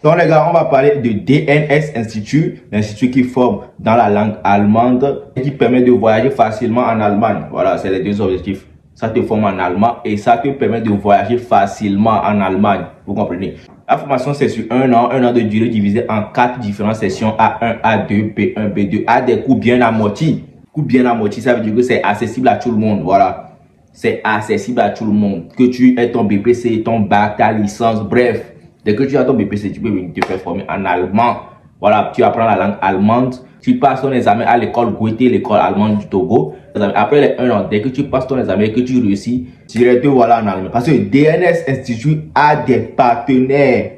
Donc les gars, on va parler de DNS Institut, l'institut qui forme dans la langue allemande et qui permet de voyager facilement en Allemagne. Voilà, c'est les deux objectifs. Ça te forme en allemand et ça te permet de voyager facilement en Allemagne. Vous comprenez? La formation, c'est sur un an de durée divisé en 4 différentes sessions A1, A2, B1, B2, à des coûts bien amortis. Coûts bien amortis, ça veut dire que c'est accessible à tout le monde. Voilà. C'est accessible à tout le monde. Que tu aies ton BPC, ton bac, ta licence, bref. Dès que tu as ton BPC, tu peux venir te faire former en allemand. Voilà, tu apprends la langue allemande. Tu passes ton examen à l'école Goethe, l'école allemande du Togo. Après les 1 an, dès que tu passes ton examen et que tu réussis, tu te voilà en Allemagne. Parce que DNS Institute a des partenaires,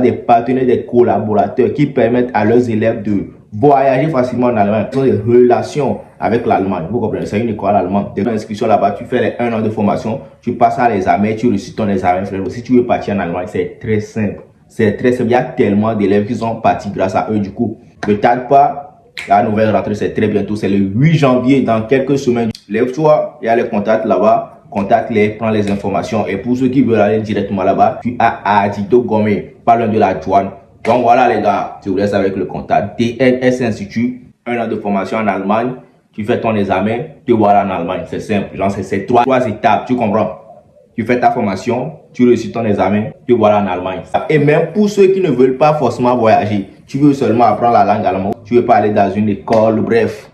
des collaborateurs qui permettent à leurs élèves de voyager facilement en Allemagne. Ils ont des relations avec l'Allemagne. Vous comprenez, c'est une école allemande. Dès l'inscription là-bas, tu fais les 1 an de formation, tu passes à l'examen, tu réussis ton examen. Si tu veux partir en Allemagne, c'est très simple. C'est très simple. Il y a tellement d'élèves qui sont partis grâce à eux. Du coup, ne tarde pas. La nouvelle rentrée, c'est très bientôt. C'est le 8 janvier, dans quelques semaines. Lève-toi, il y a les contacts là-bas. Contacte-les, prends les informations. Et pour ceux qui veulent aller directement là-bas, tu as Adito Gomé, pas loin de la douane. Donc voilà les gars, je vous laisse avec le contact. DNS Institut, 1 an de formation en Allemagne. Tu fais ton examen, tu voilà en Allemagne. C'est simple. Genre, c'est trois étapes, tu comprends? Tu fais ta formation, tu réussis ton examen, tu voilà en Allemagne. Et même pour ceux qui ne veulent pas forcément voyager, tu veux seulement apprendre la langue allemande, tu veux pas aller dans une école, bref.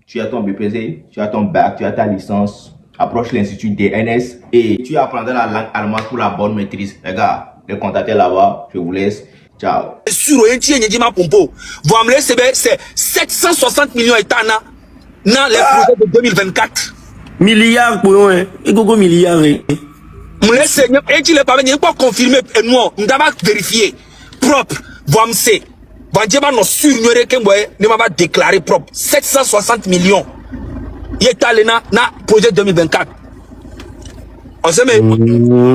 Tu as ton BPC, tu as ton bac, tu as ta licence. Approche l'institut DNS et tu apprendras la langue allemande pour la bonne maîtrise. Les gars, les contactez là-bas, je vous laisse. Ciao. Sur un tiers, vous amenez c'est 760 millions d'euros dans les projets de 2024. Milliards pour eux, et gogo milliards. Vous laissez, et tu l'as pas venu, pas confirmer, et moi, on doit vérifier. Propre, vous amenez. Vous avez nous surignorer que moi, ne m'a pas déclaré propre. 760 millions. Il est allé dans le projet 2024. On se met.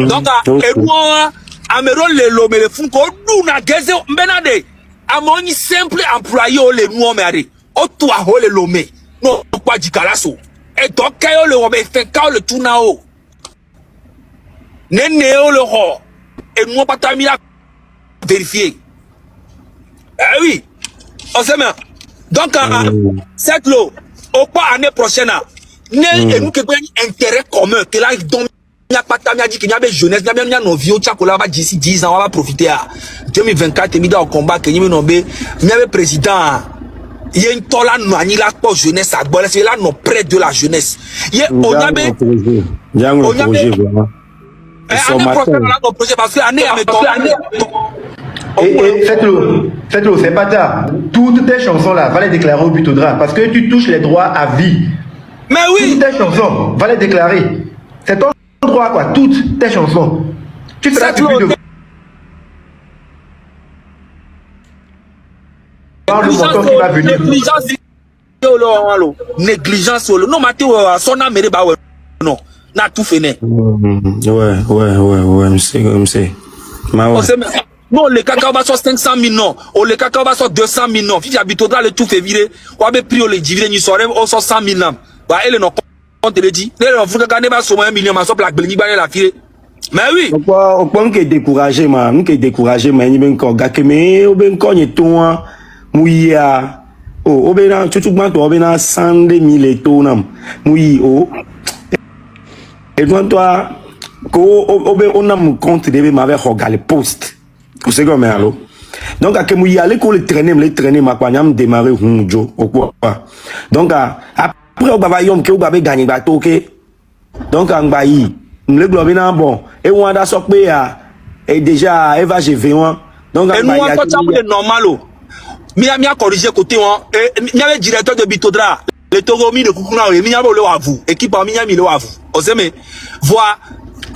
Donc, et moi, Améron les lots, mais les fous, nous, na gazé, benade. À mon simple employé, les noirs, mais au toi, les lomé. Non, pas du calasso. Et donc, le robé fait quand le tout nao. Nénéo le roi. Et moi, pas t'as mis à vérifier. Eh oui. On se met. Donc, cette lot, au pas année prochaine, et nous qui avons un intérêt commun, que là, donc, il n'y a pas de dit qu'il y a des jeunesse, il y a nos vieux, d'ici 10 ans, on va profiter à 2024, il y a un combat, il y a un président, il y a une tola, il y a une jeunesse, il y a un près de la jeunesse. Il y a un projet, parce que l'année, et faites-le, c'est pas tard. Toutes tes chansons là, va les déclarer au but au drap, parce que tu touches les droits à vie. Mais oui! Toutes tes chansons, va les déclarer. C'est ton droit quoi, toutes tes chansons. Tu feras plus de... Négligence, non, Mathéo, son âme, non, n'a tout fait. Ouais, je sais. Non, le cacao va sur 500 000 non, ou le cacao va sur 200 000 non. Si j'habite au le tout fait virer, ou avec pris le dividende, il serait au 100 000 non. Bah, elle non, on te le dit. Elle non, vous regardez pas sur 1 million, ma soeur, la béni, la fille. Mais oui. Au point que découragé, man, que découragé, man, il y a encore gâté, mais au ben quand il est tout, mouilla. Oh, au ben, tout le monde, au ben, 100 000 et tout, non. Mouille, oh. Et toi, au ben, on a mon compte de m'avait regardé le post. Vous savez comment alors. Donc à que moi y aller pour le traîner ma quoi n'am démarrer hunjo au quoi. Donc après au baba yom que au baba gagner ba toké. Donc en bayi, le globe na bon et on a sopé à et déjà Eva GV1. Donc et nous on peut ça normal oh. Mi a corrigé côté on et mi avait directeur de Bitodra. Le Togomi de Kukuna et mi a le avou équipe mi a mis le avou. On sait mais voir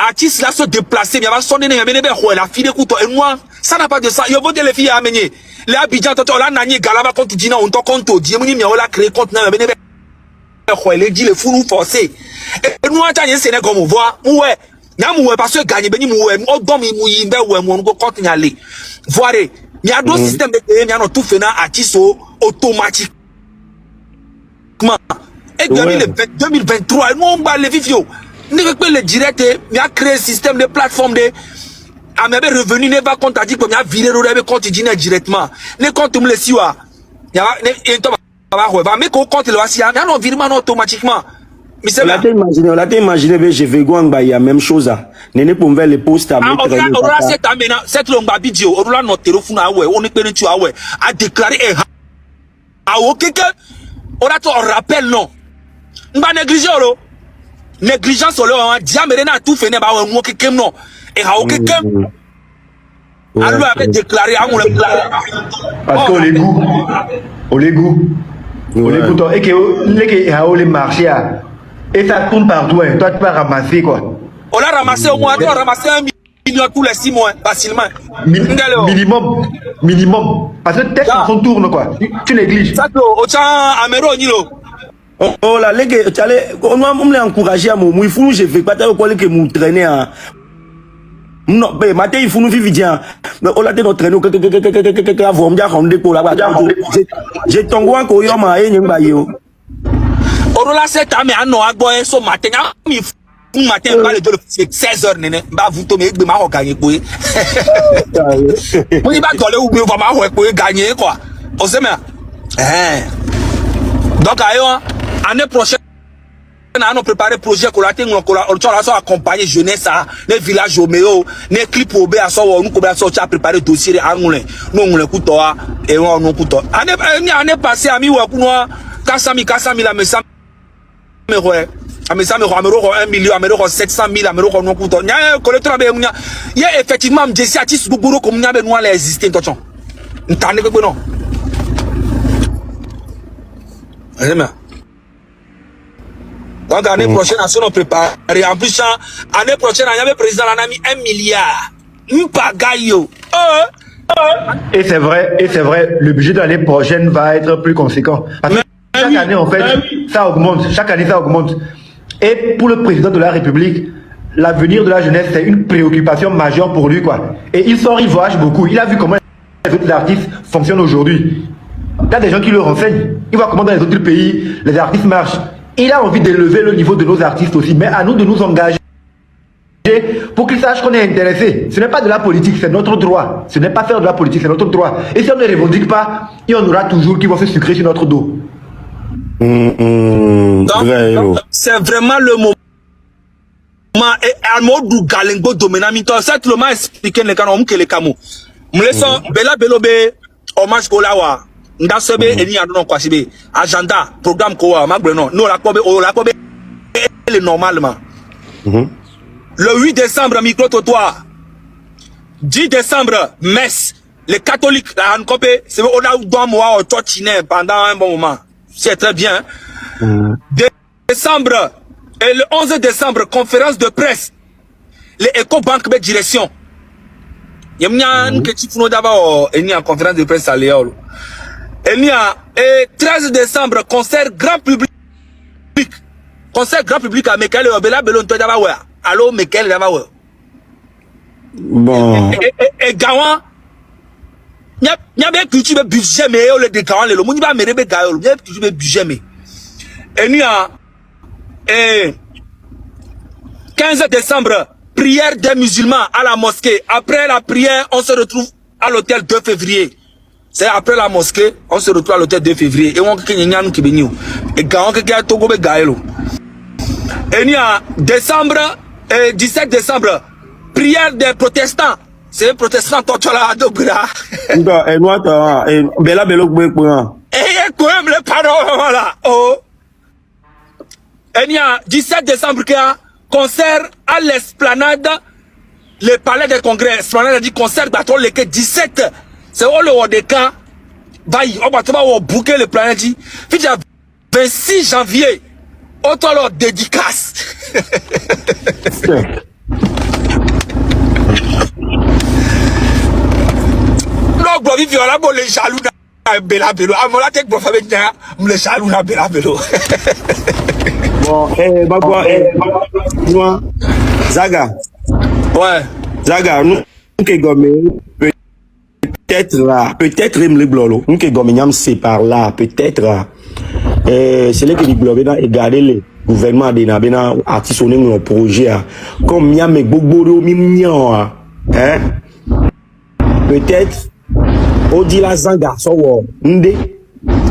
artiste là se déplacer mais va sonner mais be la fille écoute et moi ça n'a pas de ça. Yo vote les filles à amener. Les Abidjan toto la nani galaba contre dina on to compte die muni mi ola créer compte na be les dit les fous nous forcer. Et nous ata yen Sénégal comme voir ouais. Na mu parce que gagner beni mu ouais o dom mu yimbe ouais mu go compte nyale. Voir il y a d'autres systèmes de il y a tout fait na artiste automatique. Et 2023 nous on va les vivre. Nous le direct il y a créé un système de plateforme de amebe revenu ne va compte a dit que m'a viré le compte directement. Ne compte me le siwa. Ya ne to va mais ko compte le asia, mais non virement automatiquement. Mais c'est là. On l'a imaginé, je vais il y a même chose à. Nene pour me les postes à mettre. On a cette amena, cette longue bidio, on l'a noté au fond on est pénétré tu a déclaré ah ok on a tout un rappel non. On va négliger lo. Négligence sur le diamérena tout fait n'est pas un mot que non. Et à ok alors avait déclaré à mon parce qu'on les goût. On les goût. On les goût et que les marchés et ça tourne partout, hein. Toi tu vas ramasser quoi. On l'a ramassé au moins, on a ramassé 1 million tous les 6 mois, facilement. Minimum. Parce que tes chansons tournent quoi. Tu négliges. Ça, au tient à Mero Nilo. Oh là, les gars, on m'a encouragé à mon, il faut que je fais pas tel que mon traîner à. Non, mais matin, il faut nous vivre bien. On l'a dit notre traîneau, que vous me dites qu'on là-bas. J'ai ton goût encore, y'a ma haine, yo. On l'a cette année à Noah Boy, son matin, un matin, pas le 16h, néné, bah vous tombez, de ma gagner pour. On y va coller ou bien vraiment pour gagner quoi. On sait bien. Donc, année prochaine, on a préparé projet qu'on a accompagné jeunesse, les villages homéo, les clips au BA, nous avons préparé dossier à nous, nous écoutons et on écoute. Année passée, ami ou à Kassami la messa. Mais ça me rend 1 million, me rend 700 000, me rend non coûte. Il y a effectivement des artistes beaucoup comme nous avons les exister dans ton. N'entendez que non. Donc l'année prochaine, on prépare. En plus, l'année prochaine, il y avait président, on a mis 1 milliard. Une pagaille. Et c'est vrai, le budget de l'année prochaine va être plus conséquent. Parce que chaque année, en fait, ça augmente. Chaque année, ça augmente. Et pour le président de la République, l'avenir de la jeunesse, c'est une préoccupation majeure pour lui, quoi. Et il sort, il voyage beaucoup. Il a vu comment les autres artistes fonctionnent aujourd'hui. Il y a des gens qui le renseignent. Il voit comment dans les autres pays, les artistes marchent. Il a envie d'élever le niveau de nos artistes aussi. Mais à nous de nous engager pour qu'ils sachent qu'on est intéressé. Ce n'est pas de la politique, c'est notre droit. Ce n'est pas faire de la politique, c'est notre droit. Et si on ne revendique pas, il y en aura toujours qui vont se sucrer sur notre dos. Donc, c'est vraiment le moment. Et à Modou Galengo Domenamito, c'est le moment expliqué les canons que les camo. Nous laissons Bella Belobe, hommage Golawa, Ndasebe, et n'y a non quoi, agenda, programme Kowa, Magbreno, nous la Kobe, est normalement. Le 8 décembre, micro-trottoir. 10 décembre, messe. Les catholiques, la Hankope, c'est on a eu deux mois au Tchotchiné pendant un bon moment. C'est très bien. Décembre, et le 11 décembre, conférence de presse. Les Ecobank de direction. Il y a une question d'abord, il y a une conférence de presse à Léol. Il y a, et 13 décembre, concert grand public. Concert grand public à Mekele, Obela Belon Todabawa. Allô, Mekele Dabawa. Bon. Et Gawan, il y a bien que tu veux budget, mais le déclarant, le monde va me réveiller, il y a que tu veux budget, mais. Et il y a, 15 décembre, prière des musulmans à la mosquée. Après la prière, on se retrouve à l'hôtel 2 février. C'est après la mosquée, on se retrouve à l'hôtel 2 février. Et on a qui venu. Et quand on a Togo Gaëlo. Et il y a décembre, 17 décembre, prière des protestants. C'est un protestant Tochola Dobra. Et moi, Bella Bello Bouécoua. Et quand même le pardon là. Oh. Et il y a 17 décembre, qui a concert à l'esplanade, le palais des congrès. Esplanade a dit concert, bâton le 17. C'est où le Wodeka. Baï, on va bouquer le planète. Puis il y a 26 janvier. Autant leur dédicace. Non, bro, il y a les jaloux dans Bella Bello. À mon attaque, bro, les jaloux dans Bella Bello. Bon, moi, Zaga. Ouais. Zaga, nous, qui peut-être là, peut-être, le blolo. Nous, qui c'est par là, peut-être là. C'est là que les blolo, et garder les gouvernements de artistes, on est un projet, comme il y a mes bobo, hein? peut-être on dit la zanga so wo ndé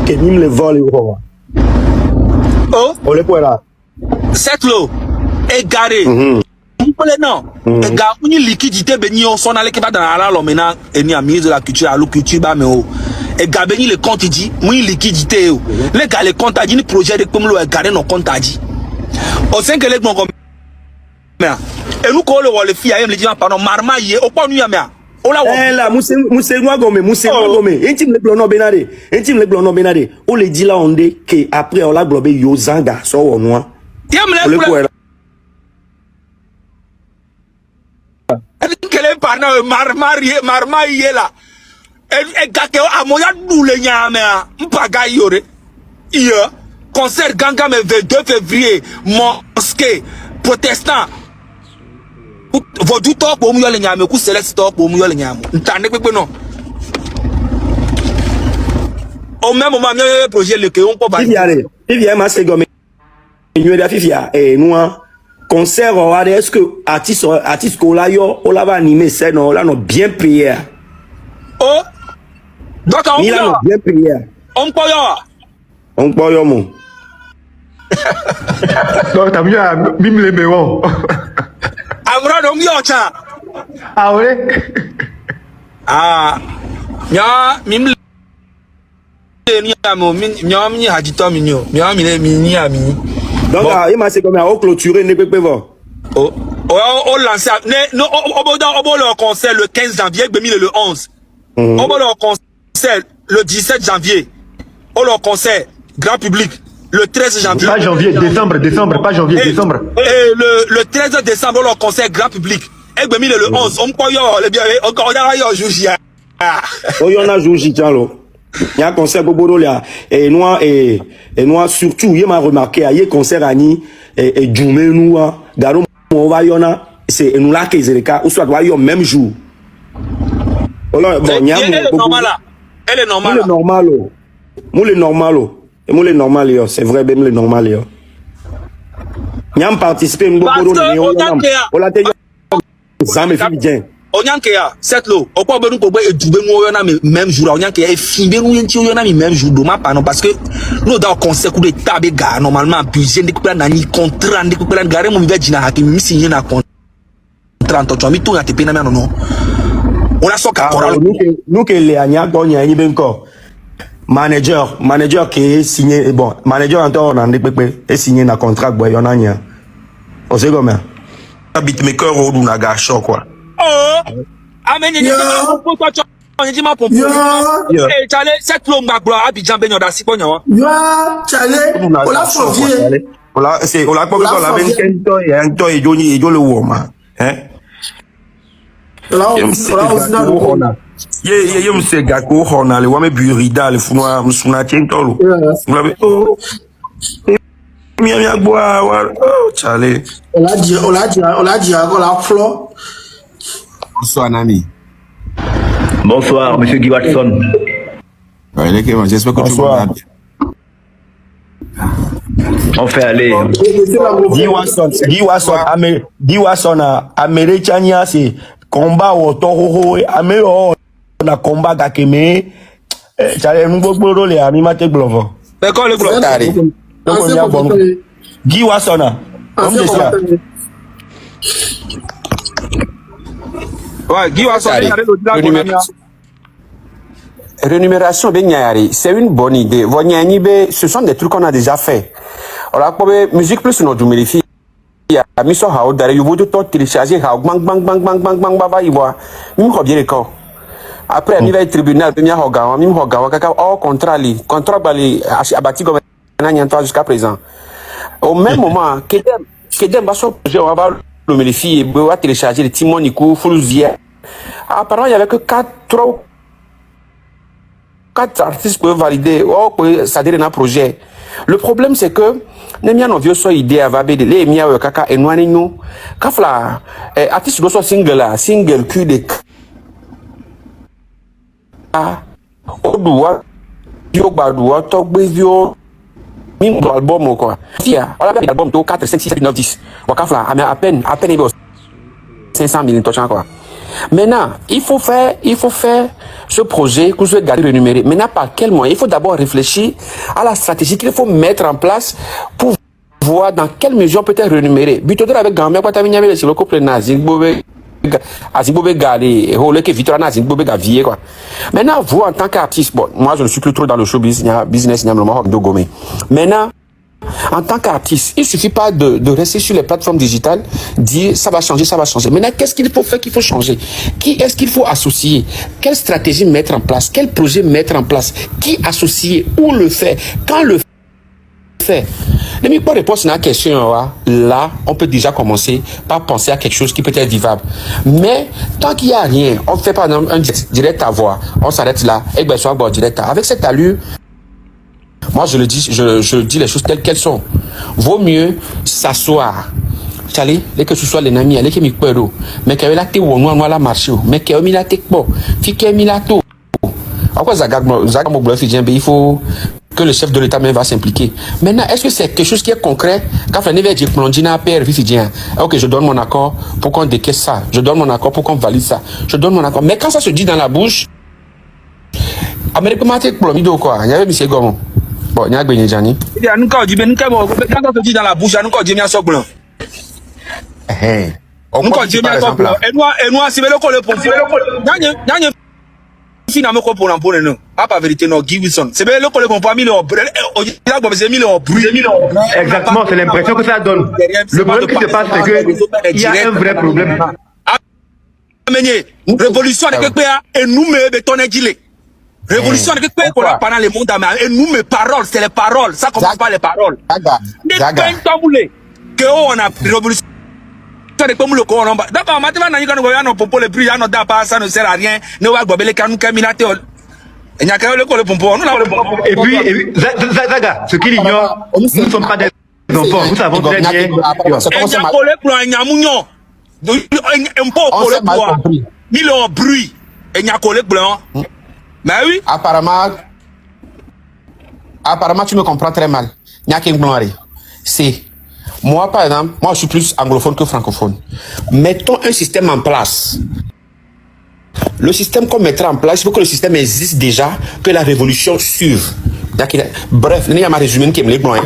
que nim le vol ko Oh, on le là cette l'eau est garée. Non, gars, on y liquidité béni on s'en allait qui va dans la loi maintenant et ni à ministre de la culture à l'culture bah mais oh et gars béni le compte dit moi liquidité les gars les comptes a dit ni projet de comme le garder nos comptes a dit au 5 les bon comme et nous qu'on le filles aime les gens pardon marma yé au pas nous ya mais oh là là mousse noir gomme intime le blono benade on le dit là on dit que après on l'a globé yo zanga so wo noir le quel est par marma yé là et gars que à moya doule nyame mpaga yore hier concert ganga me 22 février mosquée protestant vodu talk pour mu yole nyame ku select talk pour mu yole nyame ntane pepe non au même moment le projet le que on peut ba Fifia ma se gomme ñu da Fifia noir concert est-ce que artiste ko la yo o la va animer c'est non là non bien payé oh donc on là bien payé on peut yo mon donc t'as mieux à mime les béons. Amra no mi ocha. Ah ouais? Ah. Nya mim ni amo nya mi hajito mi ni o. Nya mi ni ami. Donc il m'a c'est comme à clôturer ne peut pas voir. Oh, on lance non on le concert le 15 janvier 2011. On va le concert le 17 janvier. On le concert grand public le 13 janvier. Pas janvier, décembre, pas janvier, décembre. Et le 13 décembre, on le concert grand public. Et le 11, on peut y bien, encore y a joué. Oh, y en a joué, Tchalo. Il y a un concert Bobodo là. Et noir, surtout, il m'a remarqué, il y a un concert à Ni, et Djoumé, nous, Garo, on va y en a, c'est nous là qui est le cas, ou soit, il y a même jour. Elle est normale là. Elle est normale. Moule normal. Moi le normal yo, c'est vrai même le normal yo. Nyam participer Bobodo ni on la te zame fi bien. Onyankeya cette lo okwa benu ko gbe edube nu yo na même jour onyankeya e fimbe nu yenti yo na même jour do ma pa non parce que nous dans conseil coup de tabe ga normalement budget de couper na ni contrat de couper na gare mo bi jina hakimi mi signer na contrat to mi to ya te pena non on a so ka koral nous que les anya go nya ni ben ko manager qui est signé bon manager encore on est signé na contrat boy on a nya on sait comment beatmaker ou na ga show quoi oh amenye ni pour toi on dit ma pompe eh chale cette long ba glo Abidjan ben yoda si ponya wa yo chale on la sortir on la pas la 25 ans et un temps et joni le woma hein là on a ye mse gako hona le wame burida le funwa msuna tentolo mlabe oh mi agboa wa oh chale on a dit encore la fleur. Bonsoir Nami. Bonsoir monsieur Guy Watson. Ouais, j'espère que tu vas bien. On fait aller. Guy Watson américain c'est combat au toro amero na combat gakeme chale ngbogboro le ami mate glovo mais quand le glovo tari donc on y a bon Guy Watson comme c'est ça ouais Guy Watson rémunération benyari c'est une bonne idée vonyani be ce sont des trucs qu'on a déjà fait on a probé musique plus no dumilifi ya miso hawo dare you vote to télécharger hawo bang baba iwa mi ko bien ko après mi va tribunal mi hogawa kaka au contrat bali abati gouvernement nyanto jusqu'à présent au même moment que dem baso projet on va le modifier et va télécharger le timonico fullzia apparemment il y avait que 4 artistes peuvent valider ou s'adhérer à un projet. Le problème c'est que nemia no vieux so idée avabe de les mia kaka enwani nous kafla artiste do so single cul de oduwa yo badua to gbe vio mi album quoi fia on a fait album to 4 5 6 7 9 10 wakafla à peine 500 000 touch quoi Maintenant, il faut faire ce projet que vous avez rémunéré. Maintenant, par quel moyen? Il faut d'abord réfléchir à la stratégie qu'il faut mettre en place pour voir dans quelle mesure peut être rémunéré. Bitodora avec Gambia, quoi, t'as mis le couple nazi, Azimbobe Gali, que Victor Azimbobe Gavier, quoi. Maintenant, vous, en tant qu'artiste, bon, moi, je ne suis plus trop dans le show business, maintenant, en tant qu'artiste, il ne suffit pas de rester sur les plateformes digitales, dire ça va changer, ça va changer. Maintenant, qu'est-ce qu'il faut faire qu'il faut changer? Qui est-ce qu'il faut associer? Quelle stratégie mettre en place? Quel projet mettre en place? Qui associer? Où le faire? Quand le faire? Ne me pas répondre à la question. Là, on peut déjà commencer par penser à quelque chose qui peut être vivable. Mais tant qu'il n'y a rien, on fait par exemple un direct à voix, on s'arrête là, et ben soit direct. Avec cette allure, moi je le dis, je dis les choses telles qu'elles sont. Vaut mieux s'asseoir. Chali, dès que ce soit les amis, allez que mi kwero, mais que la te wonwa la marché, mais que mi la te po, fi que mi la to. Après Zagamo il faut que le chef de l'État même va s'impliquer. Maintenant, est-ce que c'est quelque chose qui est concret? Quand on est dit ok, je donne mon accord pour qu'on décaisse ça. Je donne mon accord pour qu'on valide ça. Je donne mon accord. Mais quand ça se dit dans la bouche, Américain quoi, il y avait M. Gomo. Bon, il y a Gagné Jani. Il y a encore du bien, quand ça se dit dans la bouche, il y a encore du bien sur blanc. Encore du bien sur blanc. Et moi, si vous le connaissez, finalement pour l'emploi non pas vérité non Guy Wilson c'est bien le collègue on pas mis le bruit exactement, c'est l'impression que ça donne. Le problème qui se passe c'est que il y a un vrai problème. Révolution de quelque part et nous me béton est révolution de quelque part qu'on a pendant le monde et nous mes paroles c'est les paroles ça commence pas les paroles que on a révolution d'accord maintenant nous popo le prix non pas ça ne sert à rien ne va gobele kanu kaminate et puis Zaga, ce qu'il ignore, nous ne sommes pas des enfants, nous savons très bien. Mais oui. Apparemment, tu me comprends très mal. C'est moi, par exemple, moi je suis plus anglophone que francophone. Mettons un système en place. Le système qu'on mettra en place, il faut que le système existe déjà, que la révolution suive. Bref, il y a ma résumé qui me l'est. Mais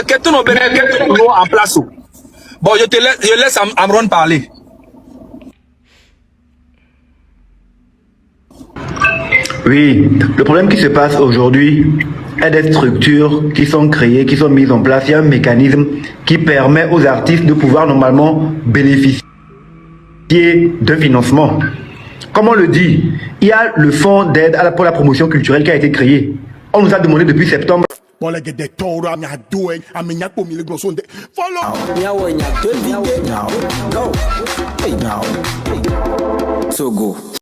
qu'est-ce qu'on en place? Bon, je laisse Amron parler. Oui, le problème qui se passe aujourd'hui est des structures qui sont créées, qui sont mises en place. Il y a un mécanisme qui permet aux artistes de pouvoir normalement bénéficier d'un financement. Comme on le dit, il y a le fonds d'aide pour la promotion culturelle qui a été créé. On nous a demandé depuis septembre. So go.